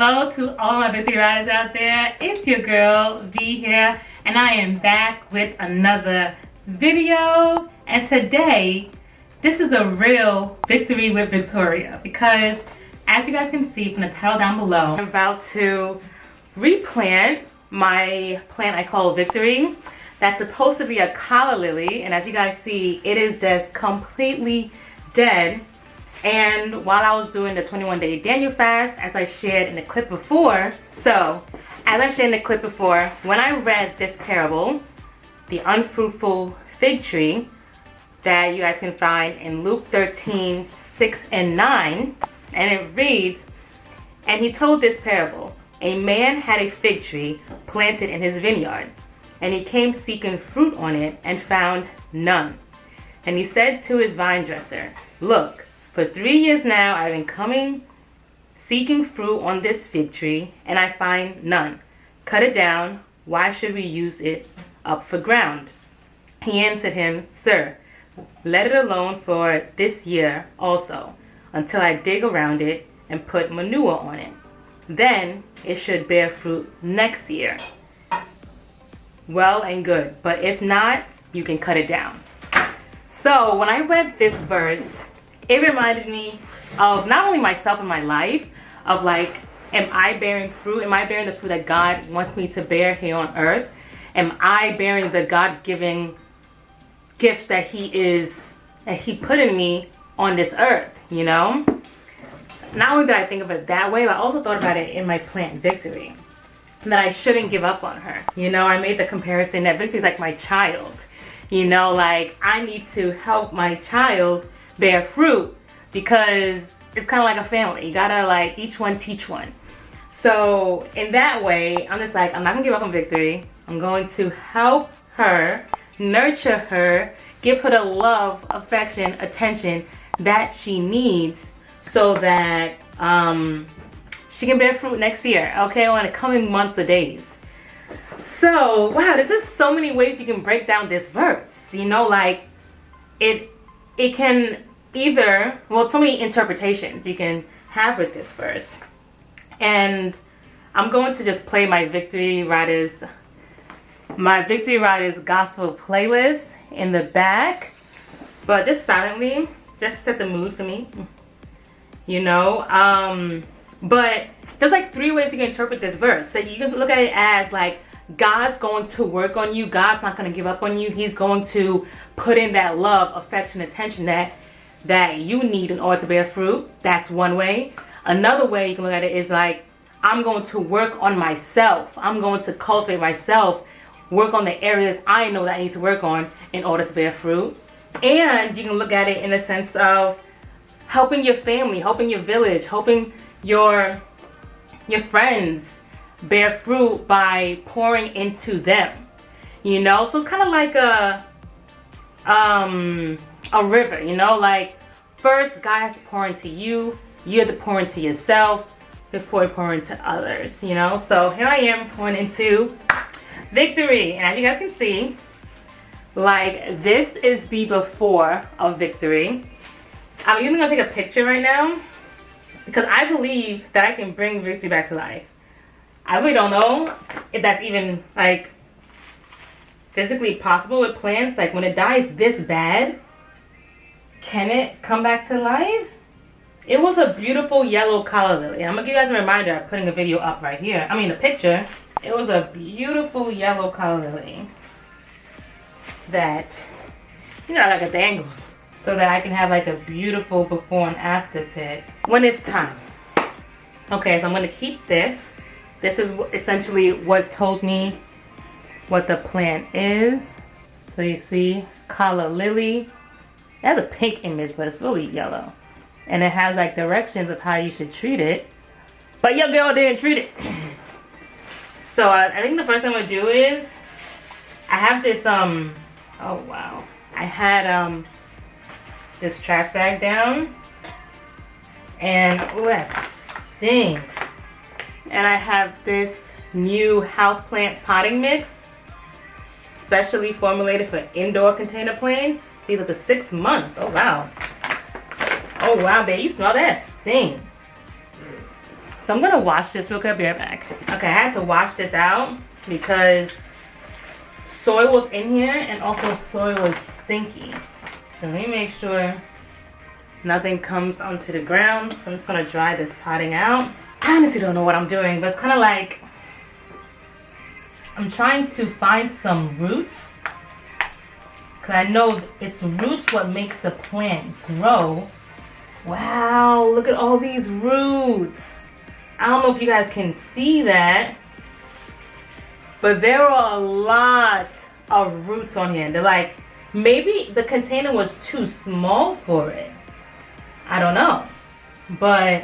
Hello to all my victory riders out there. It's your girl V here, and I am back with another video. And today, this is a real victory with Victoria, because as you guys can see from the title down below, I'm about to replant my plant I call Victory. That's supposed to be a calla lily, and as you guys see, it is just completely dead. And while I was doing the 21-day Daniel fast, as I shared in the clip before, when I read this parable, the unfruitful fig tree, that you guys can find in Luke 13, 6 and 9, and it reads, "And he told this parable, a man had a fig tree planted in his vineyard, and he came seeking fruit on it and found none. And he said to his vine dresser, look, for 3 years now I've been coming seeking fruit on this fig tree, and I find none. Cut it down. Why should we use it up for ground? He answered him, Sir, let it alone for this year also, until I dig around it and put manure on it. Then it should bear fruit next year. Well and good, but if not, you can cut it down." So when I read this verse, it reminded me of not only myself in my life, of like, am I bearing fruit? Am I bearing the fruit that God wants me to bear here on earth? Am I bearing the God-given gifts that He put in me on this earth, you know? Not only did I think of it that way, but I also thought about it in my plant Victory, that I shouldn't give up on her. You know, I made the comparison that Victory is like my child. You know, like I need to help my child bear fruit, because it's kind of like a family. You gotta like each one teach one. So in that way, I'm just like, I'm not gonna give up on Victory. I'm going to help her, nurture her, give her the love, affection, attention that she needs, so that she can bear fruit next year, okay, or in the coming months or days. So wow, there's just so many ways you can break down this verse. You know, like it can either, well, so many interpretations you can have with this verse. And I'm going to just play my Victory Riders gospel playlist in the back, but just silently, just to set the mood for me, you know. But there's like 3 ways you can interpret this verse. So you can look at it as like, God's going to work on you. God's not going to give up on you. He's going to put in that love, affection, attention that you need in order to bear fruit. That's one way. Another way you can look at it is like, I'm going to work on myself. I'm going to cultivate myself, work on the areas I know that I need to work on in order to bear fruit. And you can look at it in the sense of helping your family, helping your village, helping your friends bear fruit by pouring into them. You know, so it's kind of like a river, you know, like first God has to pour into you, you have to pour into yourself before you pour into others, you know. So here I am pouring into Victory, and as you guys can see, like this is the before of Victory. I'm even gonna take a picture right now, because I believe that I can bring Victory back to life. I really don't know if that's even like physically possible with plants. Like when it dies this bad, can it come back to life? It was a beautiful yellow calla lily. I'm gonna give you guys a reminder. I'm putting a video up right here. I mean a picture. It was a beautiful yellow calla lily that, you know, like at the angles, so that I can have like a beautiful before and after pic when it's time. Okay, so I'm gonna keep this. This is essentially what told me what the plant is. So you see, calla lily. It has a pink image, but it's really yellow. And it has like directions of how you should treat it. But your girl didn't treat it. So I think the first thing I'm gonna do is, I have this, oh wow. I had this trash bag down. And, ooh, that stinks. And I have this new houseplant potting mix, specially formulated for indoor container plants. These are the 6 months. Oh wow. Oh wow, babe, you smell that sting. So I'm gonna wash this real quick. I'll be right back. Okay, I had to wash this out because soil was in here and also soil is stinky. So let me make sure nothing comes onto the ground. So I'm just gonna dry this potting out. I honestly don't know what I'm doing, but it's kind of like I'm trying to find some roots. Cause I know it's roots what makes the plant grow. Wow, look at all these roots. I don't know if you guys can see that, but there are a lot of roots on here. They're like, maybe the container was too small for it. I don't know, but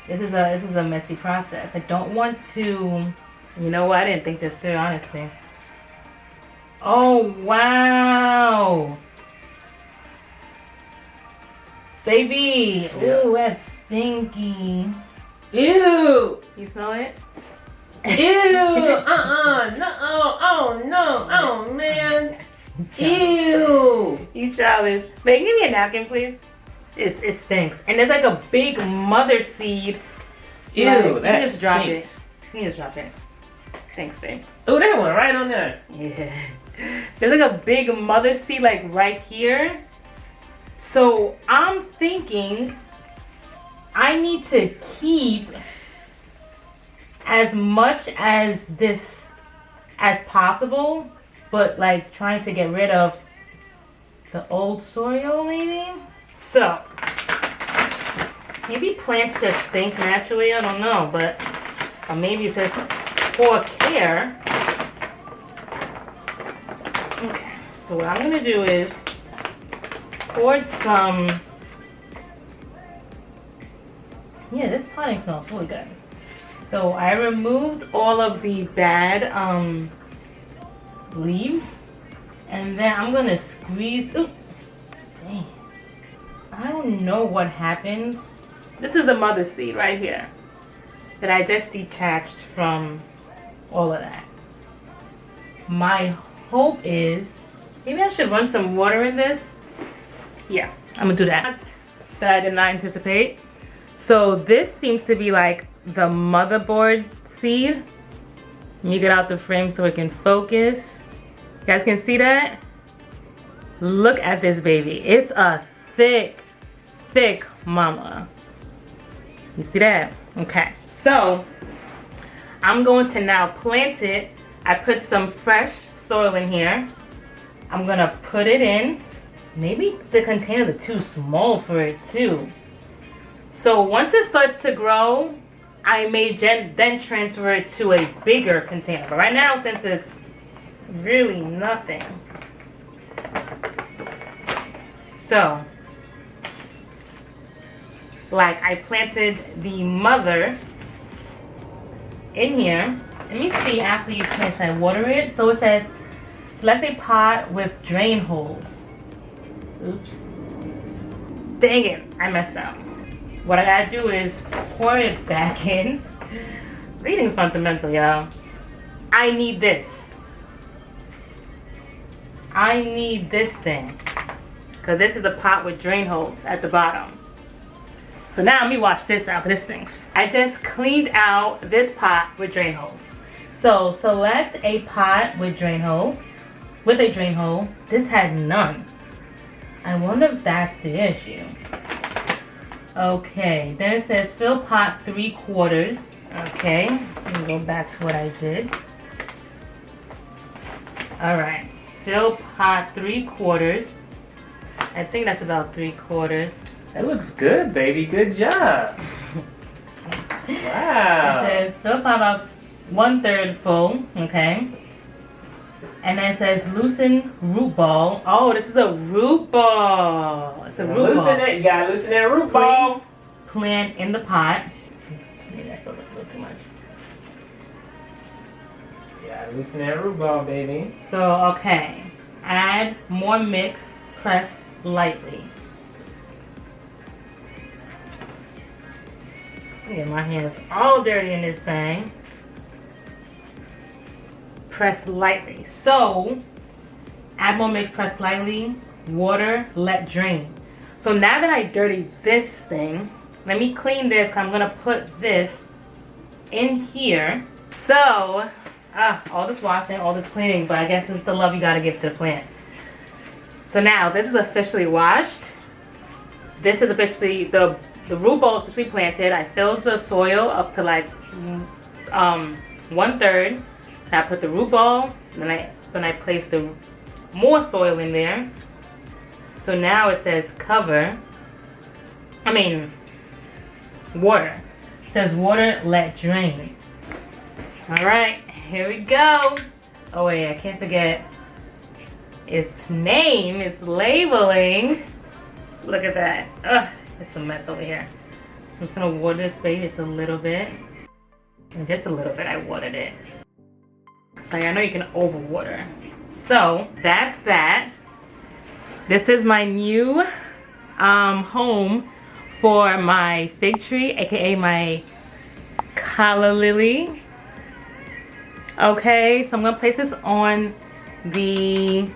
this is a messy process. I don't want to, you know what? I didn't think this through, honestly. Oh, wow. Baby. Yeah. Ooh, that's stinky. Ew. You smell it? Ew. No. Oh no. Oh man. Ew. You childish. Babe, give me a napkin, please. It stinks. And there's like a big mother seed. Ew. Like, That you just drop it. stinks. You just drop it. Thanks, babe. Oh, that one right on there. Yeah. There's like a big mother seed like right here. So I'm thinking I need to keep as much as this as possible, but like trying to get rid of the old soil maybe. So maybe plants just stink naturally, I don't know, but or maybe it's just poor care. Okay, so what I'm gonna do is pour some. Yeah, this potting smells really good. So I removed all of the bad leaves, and then I'm gonna squeeze. Ooh, dang! I don't know what happens. This is the mother seed right here that I just detached from all of that. My hope is maybe I should run some water in this. Yeah, I'm gonna do that. That I did not anticipate. So this seems to be like the motherboard seed. Let me get out the frame so it can focus. You guys can see that? Look at this baby. It's a thick, thick mama. You see that? Okay. So I'm going to now plant it. I put some fresh soil in here. I'm gonna put it in. Maybe the containers are too small for it too. So once it starts to grow, I may then transfer it to a bigger container. But right now, since it's really nothing. So, like I planted the mother in here. Let me see after you plant, I water it. So it says, select a pot with drain holes. Oops. Dang it, I messed up. What I gotta do is pour it back in. Reading's fundamental, y'all. I need this. I need this thing. Because this is the pot with drain holes at the bottom. So now let me wash this out, this stinks. I just cleaned out this pot with drain holes. So select a pot with drain hole. With a drain hole. This had none. I wonder if that's the issue. Okay, then it says fill pot 3/4. Okay, let me go back to what I did. Alright, fill pot 3/4. I think that's about 3/4. That looks good, baby. Good job. Wow. It says fill pot about 1/3 full. Okay. And then it says loosen root ball. Oh, this is a root ball. It's a root ball. Loosen it. You gotta loosen that root ball. Please plant in the pot. Maybe I filled it a little too much. You gotta loosen that root ball, baby. So, okay. Add more mix. Press lightly. Yeah, my hands all dirty in this thing. Press lightly. So, add more mix, press lightly, water, let drain. So now that I dirtied this thing, let me clean this because I'm going to put this in here. So, all this washing, all this cleaning, but I guess this is the love you got to give to the plant. So now, this is officially washed. This is officially, the root ball is officially planted. I filled the soil up to like 1/3. I put the root ball, then I placed the more soil in there. So now it says water. It says water, let drain. Alright, here we go. Oh wait, I can't forget its name, its labeling. Look at that. Ugh, it's a mess over here. I'm just gonna water this baby just a little bit. And just a little bit, I watered it. So I know you can overwater. So that's that. This is my new home for my fig tree, aka my calla lily. Okay, so I'm gonna place this on the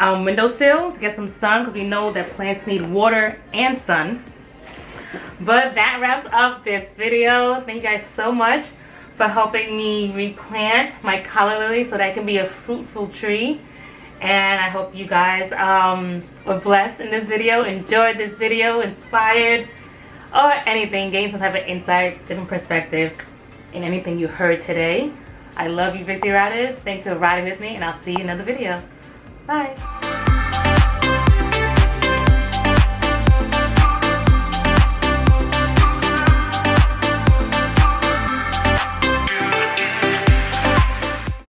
windowsill to get some sun, because we know that plants need water and sun. But that wraps up this video. Thank you guys so much for helping me replant my calla lily so that it can be a fruitful tree. And I hope you guys were blessed in this video, enjoyed this video, inspired, or anything, gained some type of insight, different perspective in anything you heard today. I love you, Victory Riders. Thanks for riding with me, and I'll see you in another video. Bye.